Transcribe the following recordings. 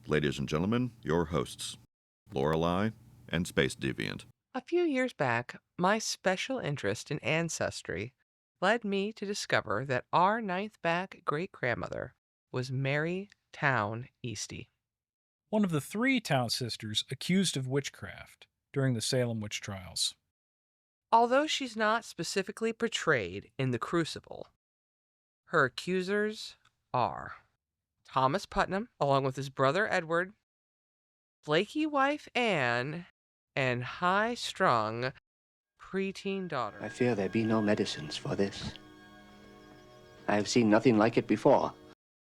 Ladies and gentlemen, your hosts, Lorelei and Space Deviant. A few years back, my special interest in ancestry led me to discover that our ninth back great-grandmother was Mary Towne Eastey. One of the 3 Towne sisters accused of witchcraft during the Salem Witch Trials. Although she's not specifically portrayed in the Crucible, her accusers are Thomas Putnam, along with his brother Edward, flaky wife Anne, and high-strung preteen daughter. I fear there be no medicines for this. I have seen nothing like it before.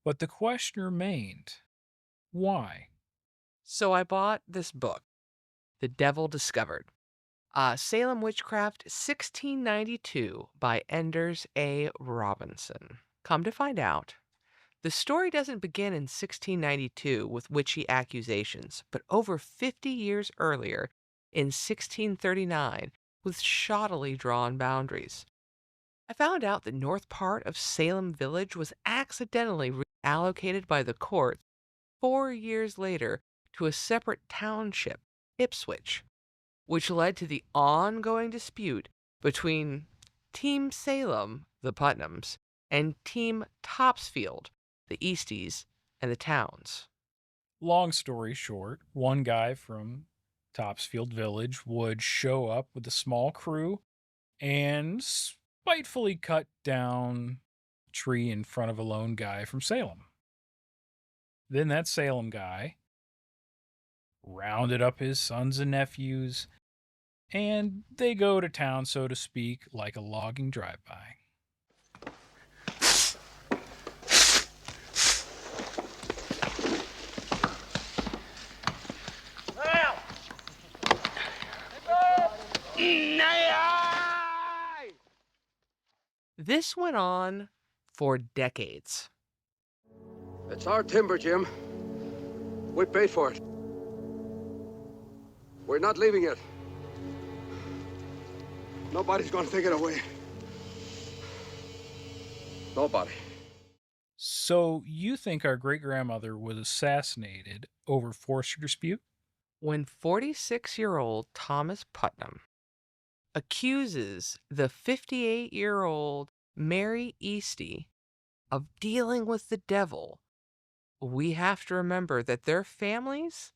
But the question remained, why? So I bought this book, The Devil Discovered, Salem Witchcraft 1692 by Enders A. Robinson. Come to find out, the story doesn't begin in 1692 with witchy accusations, but over 50 years earlier in 1639 with shoddily drawn boundaries. I found out the north part of Salem Village was accidentally reallocated by the court 4 years later to a separate township, Ipswich, which led to the ongoing dispute between Team Salem, the Putnams, and Team Topsfield, the Easteys, and the Townes. Long story short, one guy from Topsfield Village would show up with a small crew and spitefully cut down a tree in front of a lone guy from Salem. Then that Salem guy rounded up his sons and nephews, and they go to town, so to speak, like a logging drive-by. This went on for decades. It's our timber, Jim. We paid for it. We're not leaving it. Nobody's gonna take it away. Nobody. So you think our great-grandmother was assassinated over forestry dispute? When 46-year-old Thomas Putnam accuses the 58-year-old Mary Eastey of dealing with the devil, we have to remember that their families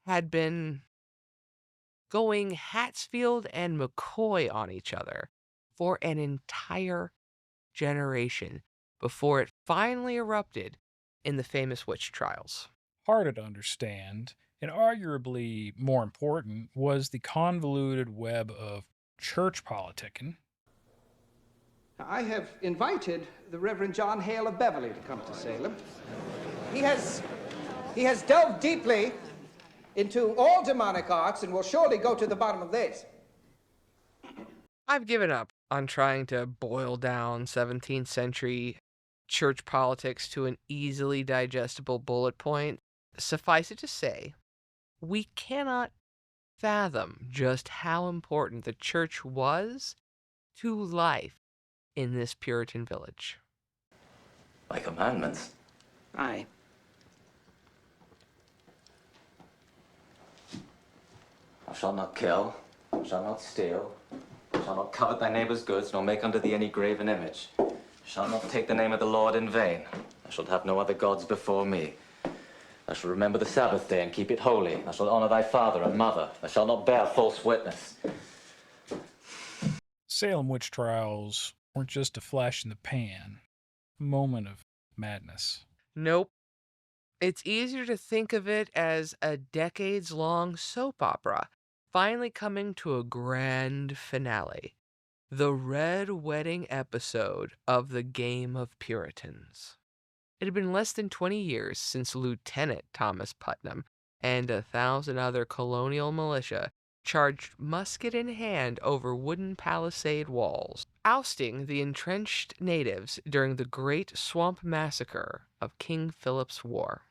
had been going Hatsfield and McCoy on each other for an entire generation before it finally erupted in the famous witch trials. Harder to understand, and arguably more important, was the convoluted web of church politicking. I have invited the Reverend John Hale of Beverly to come to Salem. He has delved deeply into all demonic arts and will surely go to the bottom of this. I've given up on trying to boil down 17th century church politics to an easily digestible bullet point. Suffice it to say, we cannot fathom just how important the church was to life in this Puritan village. My commandments? Aye. Thou shalt not kill, thou shalt not steal, thou shalt not covet thy neighbor's goods, nor make unto thee any graven image. Thou shalt not take the name of the Lord in vain. Thou shalt have no other gods before me. Thou shalt remember the Sabbath day and keep it holy. Thou shalt honor thy father and mother. Thou shalt not bear false witness. Salem Witch Trials weren't just a flash in the pan, a moment of madness. Nope. It's easier to think of it as a decades-long soap opera, finally coming to a grand finale. The Red Wedding episode of the Game of Puritans. It had been less than 20 years since Lieutenant Thomas Putnam and 1,000 other colonial militia charged musket in hand over wooden palisade walls, ousting the entrenched natives during the Great Swamp Massacre of King Philip's War.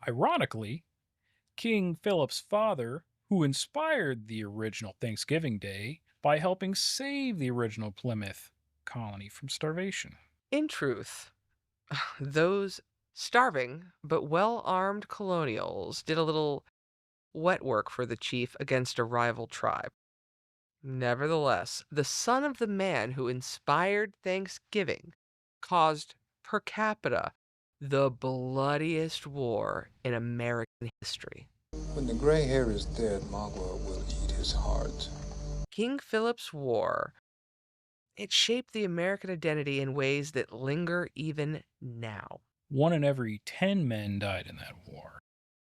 Ironically, King Philip's father, who inspired the original Thanksgiving Day by helping save the original Plymouth colony from starvation. In truth, those Starving but well-armed colonials did a little wet work for the chief against a rival tribe. Nevertheless, the son of the man who inspired Thanksgiving caused, per capita, the bloodiest war in American history. When the gray hair is dead, Magua will eat his heart. King Philip's War, it shaped the American identity in ways that linger even now. 1 in every 10 men died in that war.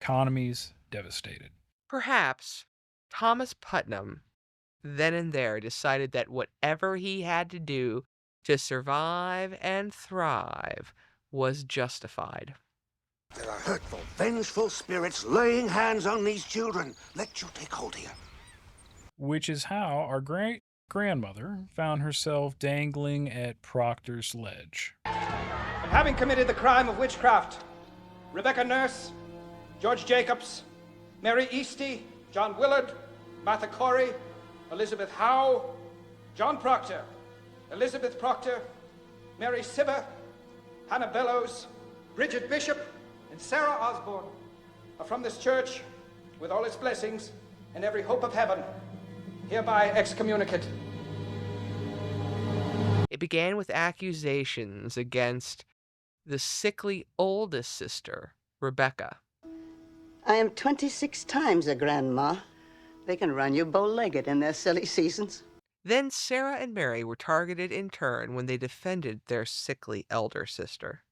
Economies devastated. Perhaps Thomas Putnam, then and there, decided that whatever he had to do to survive and thrive was justified. There are hurtful, vengeful spirits laying hands on these children. Let you take hold here. Which is how our great-grandmother found herself dangling at Proctor's ledge. And having committed the crime of witchcraft, Rebecca Nurse, George Jacobs, Mary Eastey, John Willard, Martha Corey, Elizabeth Howe, John Proctor, Elizabeth Proctor, Mary Sibber, Hannah Bellows, Bridget Bishop, and Sarah Osborne are from this church, with all its blessings and every hope of heaven, hereby excommunicate. It began with accusations against the sickly oldest sister, Rebecca. I am 26 times a grandma. They can run you bow-legged in their silly seasons. Then Sarah and Mary were targeted in turn when they defended their sickly elder sister.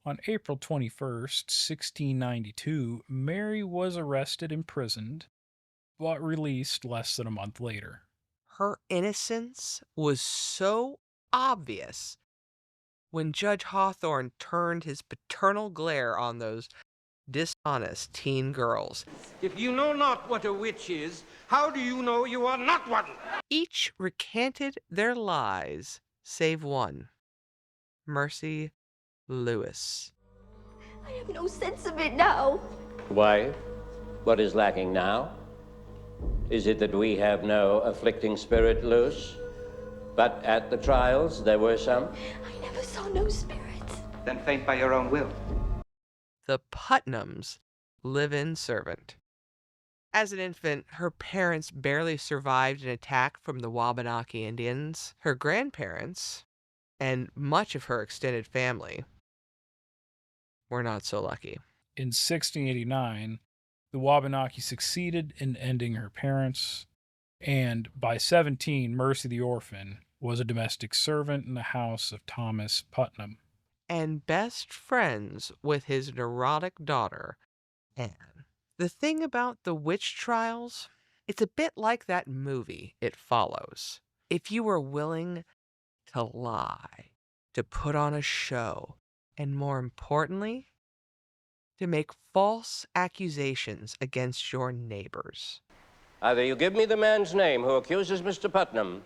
On April 21st, 1692, Mary was arrested and imprisoned, but released less than a month later. Her innocence was so obvious when Judge Hawthorne turned his paternal glare on those dishonest teen girls. If you know not what a witch is, how do you know you are not one? Each recanted their lies, save one, Mercy Lewis. I have no sense of it now. Why? What is lacking now? Is it that we have no afflicting spirit loose? But at the trials there were some? I never saw no spirits. Then faint by your own will. The Putnams' live-in servant. As an infant, her parents barely survived an attack from the Wabanaki Indians. Her grandparents, and much of her extended family, were not so lucky. In 1689, the Wabanaki succeeded in ending her parents, and by 17, Mercy the orphan was a domestic servant in the house of Thomas Putnam. And best friends with his neurotic daughter, Anne. The thing about the witch trials, it's a bit like that movie It Follows. If you were willing to lie, to put on a show, and more importantly, to make false accusations against your neighbors. Either you give me the man's name who accuses Mr. Putnam,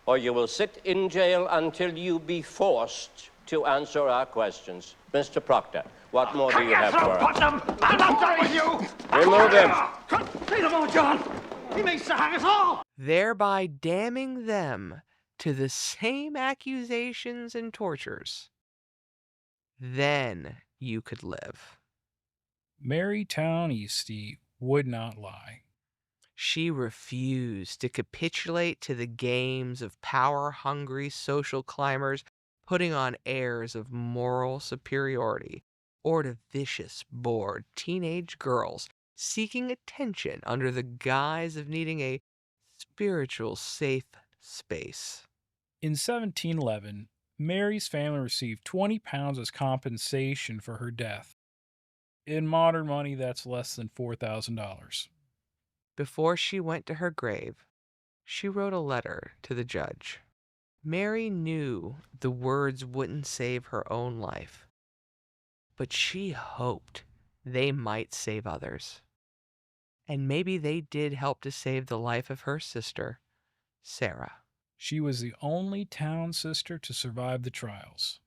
or you will sit in jail until you be forced to answer our questions. Mr. Proctor, what more do you have for us? Putnam! I'm not done with you! Remove him! Say no more, John! He means to hang us all! Thereby damning them to the same accusations and tortures. Then you could live. Mary Towne Eastey would not lie. She refused to capitulate to the games of power-hungry social climbers putting on airs of moral superiority, or to vicious, bored teenage girls seeking attention under the guise of needing a spiritual safe space. In 1711, Mary's family received 20 pounds as compensation for her death. In modern money, that's less than $4,000. Before she went to her grave, she wrote a letter to the judge. Mary knew the words wouldn't save her own life, but she hoped they might save others. And maybe they did help to save the life of her sister, Sarah. She was the only town sister to survive the trials.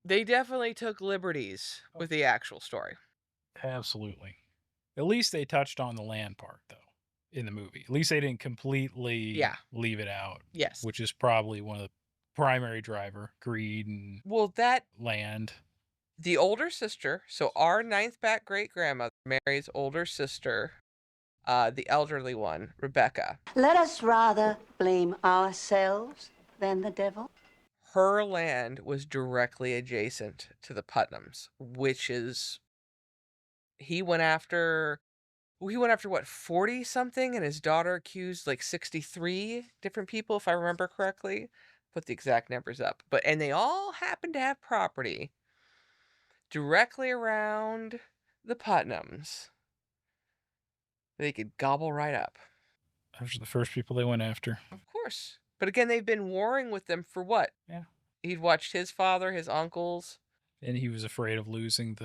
They definitely took liberties with the actual story. Absolutely. At least they touched on the land part, though, in the movie. At least they didn't completely leave it out. Yes. Which is probably one of the primary driver, greed and land. The older sister, so our ninth back great-grandmother, Mary's older sister, the elderly one, Rebecca. Let us rather blame ourselves than the devil. Her land was directly adjacent to the Putnams, which is, he went after what, 40 something, and his daughter accused like 63 different people, if I remember correctly. Put the exact numbers up. And they all happened to have property directly around the Putnams. They could gobble right up. Those are the first people they went after. Of course. But again, they've been warring with them for what? Yeah. He'd watched his father, his uncles. And he was afraid of losing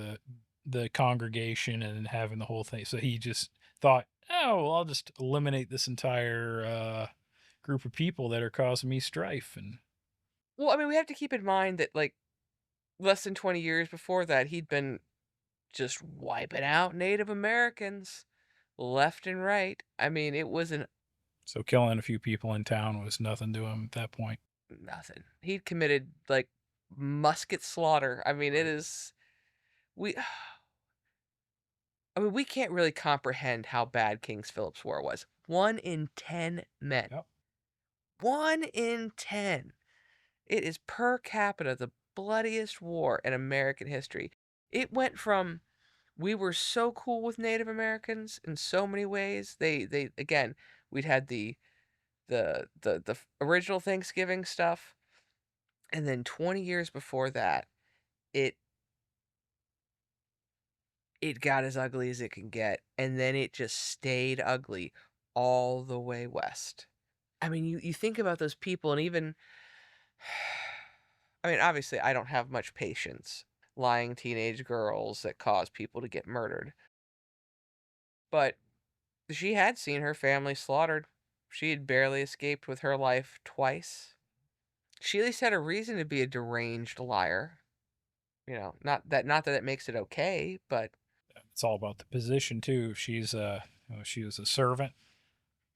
the congregation and having the whole thing. So he just thought, oh, well, I'll just eliminate this entire group of people that are causing me strife. And well, I mean, we have to keep in mind that like less than 20 years before that, he'd been just wiping out Native Americans left and right. I mean, it was so killing a few people in town was nothing to him at that point. Nothing. He'd committed like musket slaughter. I mean, we can't really comprehend how bad King Philip's War was. 1 in 10 men. Yep. 1 in 10. It is per capita the bloodiest war in American history. It went from, we were so cool with Native Americans in so many ways. They again, we'd had the original Thanksgiving stuff, and then 20 years before that, it got as ugly as it can get, and then it just stayed ugly all the way west. I mean, you think about those people, and even, I mean, obviously, I don't have much patience lying teenage girls that cause people to get murdered. But she had seen her family slaughtered. She had barely escaped with her life twice. She at least had a reason to be a deranged liar. You know, not that it makes it okay, but it's all about the position too. She was a servant.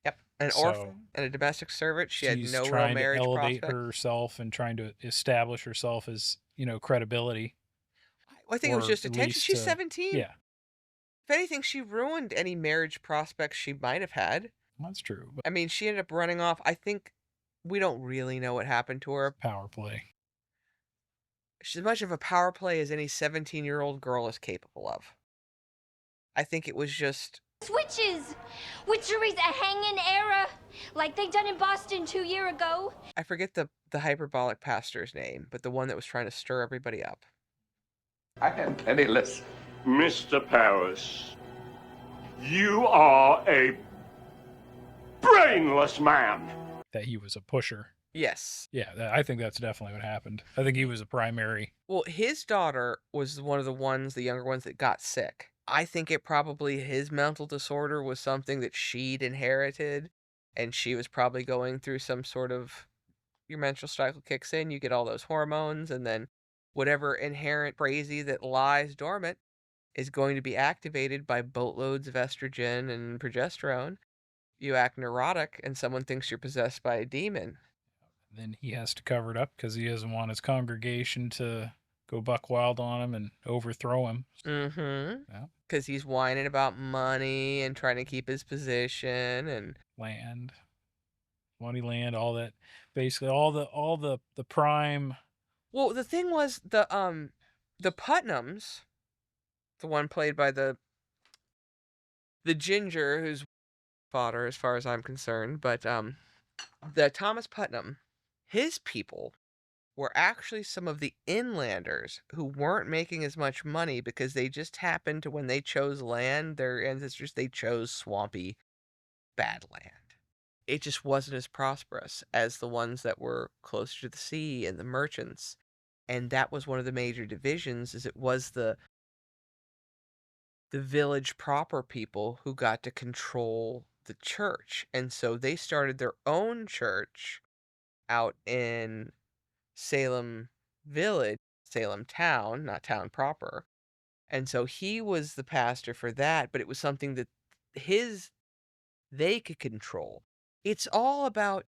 Yep, an orphan and a domestic servant. She had no real marriage trying to elevate prospect. herself and trying to establish herself as, credibility. Well, I think it was just attention. She's 17. Yeah. If anything, she ruined any marriage prospects she might have had. That's true. I mean, she ended up running off. I think we don't really know what happened to her. Power play. She's as much of a power play as any 17-year-old girl is capable of. I think it was just... Witches! Witchery's a hanging era, like they done in Boston 2 years ago. I forget the hyperbolic pastor's name, but the one that was trying to stir everybody up. I am penniless. Mr. Paris, you are a brainless man. That he was a pusher. Yes. Yeah, I think that's definitely what happened. I think he was a primary. Well, his daughter was one of the younger ones that got sick. I think it probably, his mental disorder was something that she'd inherited, and she was probably going through some sort of, your menstrual cycle kicks in, you get all those hormones, and then whatever inherent crazy that lies dormant is going to be activated by boatloads of estrogen and progesterone. You act neurotic, and someone thinks you're possessed by a demon. Then he has to cover it up because he doesn't want his congregation to go buck wild on him and overthrow him. Mm-hmm. Yeah. Because he's whining about money and trying to keep his position and land, money, land, all that. Basically, all the prime. Well, the thing was the Putnams, the one played by the ginger who's father, as far as I'm concerned, but the Thomas Putnam, his people were actually some of the inlanders who weren't making as much money because they just happened to, when they chose land, their ancestors, they chose swampy, bad land. It just wasn't as prosperous as the ones that were closer to the sea and the merchants. And that was one of the major divisions, is it was the village proper people who got to control the church. And so they started their own church out in Salem Village, Salem Town, not town proper. And so he was the pastor for that, but it was something that they could control. It's all about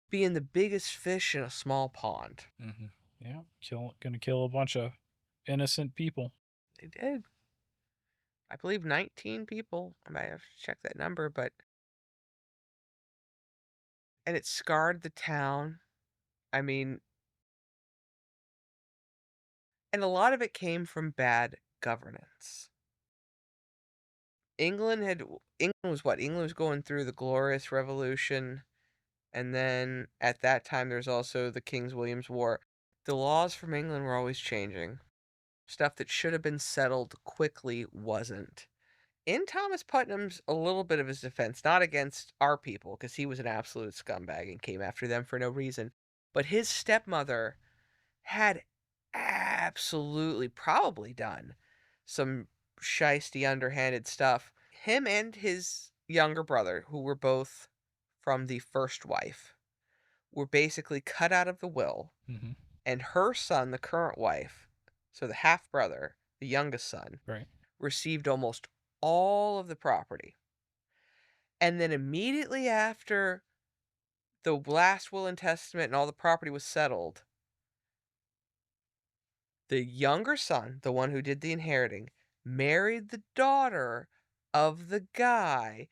being the biggest fish in a small pond. Mm-hmm. Yeah, gonna kill a bunch of innocent people. They did. I believe 19 people. I might have to check that number, but. And it scarred the town. I mean, and a lot of it came from bad governance. England was what? England was going through the Glorious Revolution, and then at that time there's also the King's William's War. The laws from England were always changing. Stuff that should have been settled quickly wasn't. In Thomas Putnam's a little bit of his defense, not against our people, because he was an absolute scumbag and came after them for no reason, but his stepmother had absolutely probably done some shisty, underhanded stuff. Him and his younger brother, who were both from the first wife, were basically cut out of the will. Mm-hmm. And her son, the current wife, so the half brother, the youngest son, Right. received almost all of the property. And then immediately after the last will and testament and all the property was settled, the younger son, the one who did the inheriting, married the daughter of the guy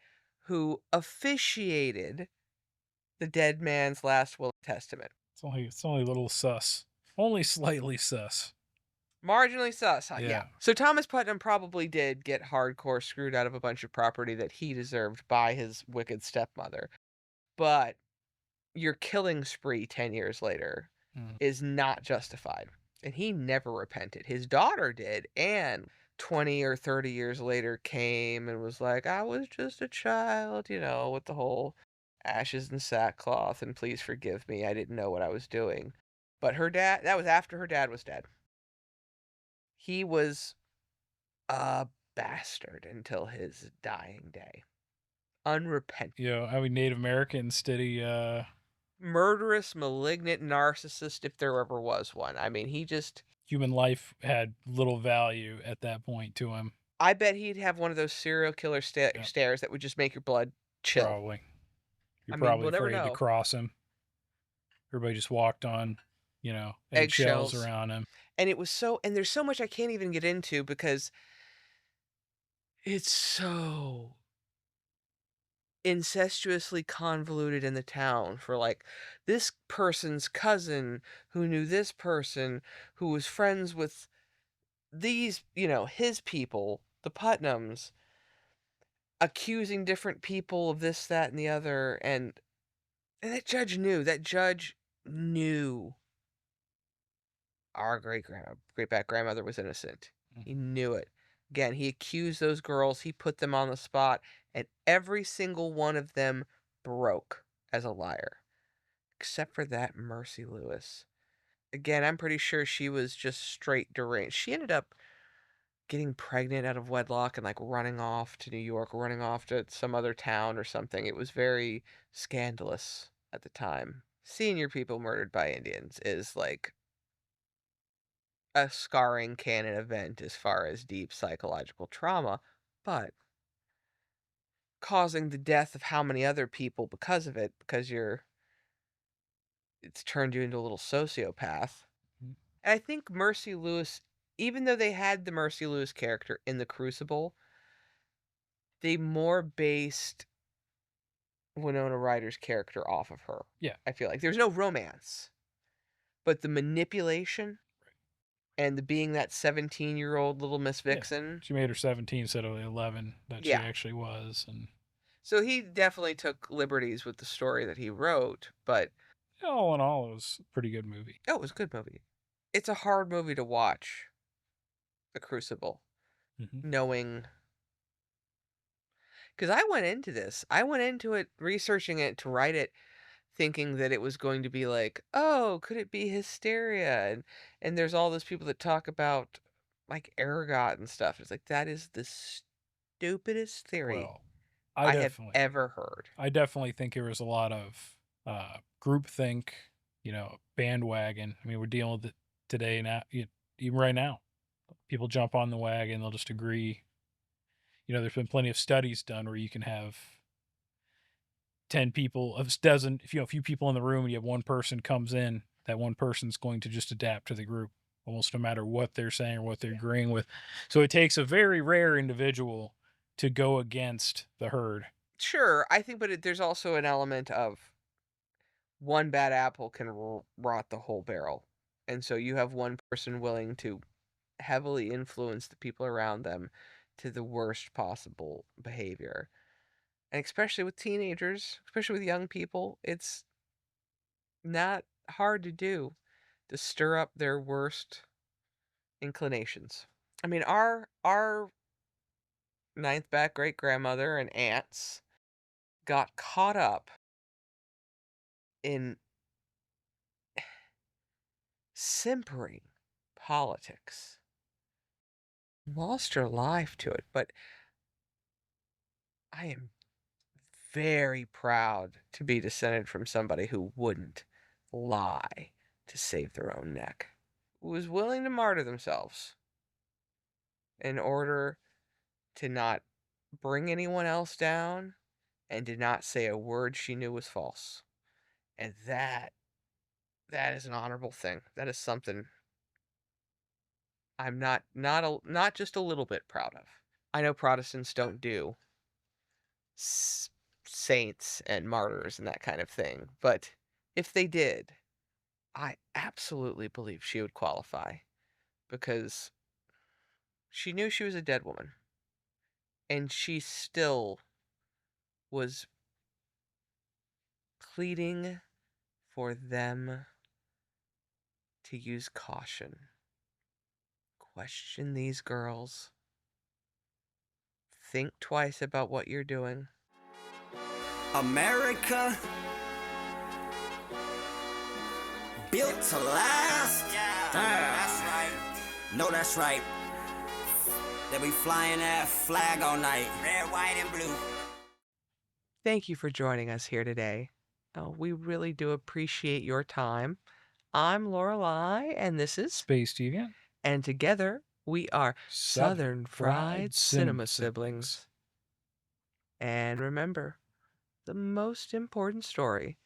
who officiated the dead man's last will and testament. It's only a little sus. Only slightly sus. Marginally sus, huh? Yeah. So Thomas Putnam probably did get hardcore screwed out of a bunch of property that he deserved by his wicked stepmother. But your killing spree 10 years later is not justified. And he never repented. His daughter did, and 20 or 30 years later came and was like, I was just a child, with the whole ashes and sackcloth, and please forgive me, I didn't know what I was doing. But her dad, that was after her dad was dead. He was a bastard until his dying day. Unrepentant. I mean, Native Americans, steady, murderous, malignant narcissist, if there ever was one. I mean, he just... Human life had little value at that point to him. I bet he'd have one of those serial killer stares that would just make your blood chill. Probably. You're probably afraid to cross him. Everybody just walked on, eggshells around him. And it was so... And there's so much I can't even get into because it's so incestuously convoluted in the town for like this person's cousin who knew this person who was friends with these, his people, the Putnams, accusing different people of this, that, and the other. And that judge knew our great-great-grandmother was innocent. He knew it. Again, he accused those girls, he put them on the spot, and every single one of them broke as a liar. Except for that Mercy Lewis. Again, I'm pretty sure she was just straight deranged. She ended up getting pregnant out of wedlock and like running off to New York, or running off to some other town or something. It was very scandalous at the time. Seeing your people murdered by Indians is like a scarring canon event as far as deep psychological trauma, but causing the death of how many other people because of it, because it's turned you into a little sociopath. And I think Mercy Lewis, even though they had the Mercy Lewis character in the Crucible, they more based Winona Ryder's character off of her. Yeah. I feel like there's no romance, but the manipulation and the being that 17-year-old little Miss Vixen. She made her 17 instead of 11 that she actually was. And so he definitely took liberties with the story that he wrote, but all in all, it was a pretty good movie. Oh, it was a good movie. It's a hard movie to watch, The Crucible, knowing... Because I went into it, researching it to write it, thinking that it was going to be like, oh, could it be hysteria? And there's all those people that talk about, like, ergot and stuff. It's like, that is the stupidest theory I have ever heard. I definitely think there was a lot of groupthink, bandwagon. I mean, we're dealing with it today now, even right now. People jump on the wagon, they'll just agree. There's been plenty of studies done where you can have 10 people, if a few people in the room and you have one person comes in, that one person's going to just adapt to the group almost no matter what they're saying or what they're agreeing with. So it takes a very rare individual to go against the herd. Sure, I think, but there's also an element of one bad apple can rot the whole barrel. And so you have one person willing to heavily influence the people around them to the worst possible behavior. And especially with teenagers, especially with young people, it's not hard to do to stir up their worst inclinations. I mean, our ninth back great grandmother and aunts got caught up in simpering politics. Lost her life to it, but I am very proud to be descended from somebody who wouldn't lie to save their own neck, who was willing to martyr themselves in order to not bring anyone else down and did not say a word she knew was false. And that is an honorable thing. That is something I'm not just a little bit proud of. I know Protestants don't do saints and martyrs and that kind of thing, but if they did, I absolutely believe she would qualify because she knew she was a dead woman and she still was pleading for them to use caution. Question these girls. Think twice about what you're doing. America, built to last. That's right. No, that's right. They be flying that flag all night. Red, white, and blue. Thank you for joining us here today. We really do appreciate your time. I'm Lorelei, and this is Space Deviant. And together, we are Southern Fried Cinema Siblings. And remember, the most important story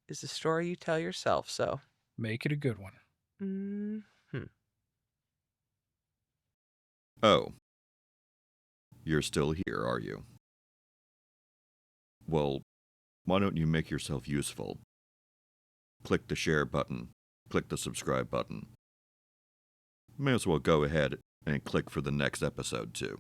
is the story you tell yourself, so make it a good one. Mm-hmm. Oh. You're still here, are you? Well, why don't you make yourself useful? Click the share button. Click the subscribe button. May as well go ahead and click for the next episode, too.